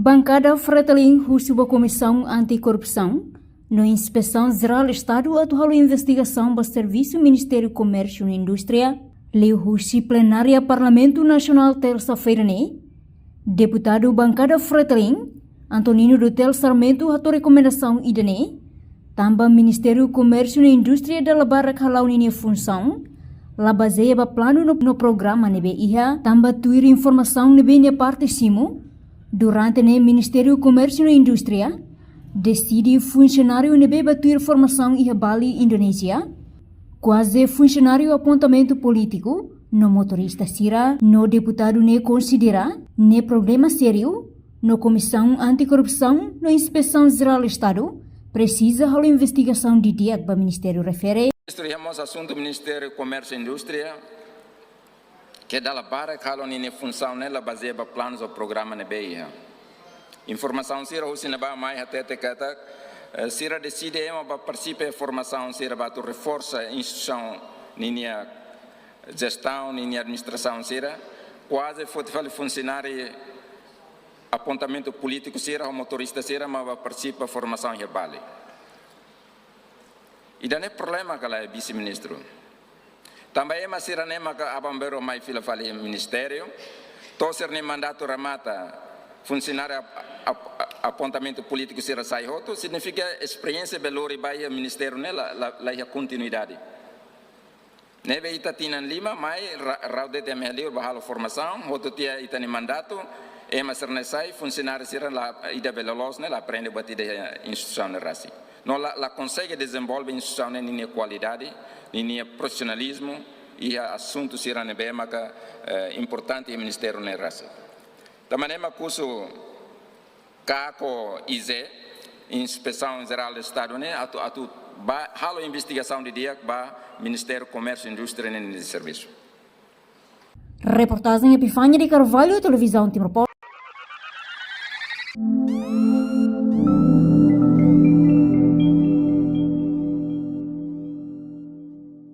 Bancada Fretilin recebeu a Comissão Anticorrupção na Inspeção Geral do Estado atual investigação do Serviço Ministério do Comércio e Indústria, leu plenária Parlamento Nacional terça-feira, deputado Bancada Fretilin, Antonino Dutel Sarmento, a recomendação idane, também Ministério do Comércio e Indústria da Labarra Kalau nini função, la baseia ba plano no programa nebe iha, também tuir informação nebe ne parte simo, durante o Ministério do Comércio e Indústria, decide funcionário nebe batuir formação e Bali, Indonésia, quase funcionário apontamento político, no motorista Sira, no deputado ne considera, ne problema sério, no Comissão Anticorrupção, no Inspeção Geral do Estado, precisa a investigação de dia que o Ministério refere. Ministeriamos assunto Ministério do Comércio e Indústria, que dá para kalau nini função nela baseia ba planos ou programa ne beia. Informação sira usina ba mai até kata sira decide ema ba participe formação sira ba tu reforça instituição nini gestão nini administração sira quase fale funcionário apontamento político sira o motorista sira ma ba participa formação herbali. E daí problema que é vice-ministro. Também é uma siranema que abambero mai fila fali ministério, toser nem mandato ramata funcionário apontamento político sira sai hoto, significa experiência belori baia ministério nela la continuidade. Neve itatinan lima mai raude te melior bahalo formação, hoto tia itani mandato, ema serne sai funcionário sira la ida belolos nela aprende batida instituição rasi. Não la consegue desenvolver instituição nem qualidade, nem profissionalismo e assunto será nebema que importante o Ministério ne raça. Também é curso caco IZE, Inspeção Geral do Estado ne atu halo investigação de dia ba Ministério do Comércio e Indústria e Serviço. Reportagem Epifânia de Carvalho, Televisão Timor.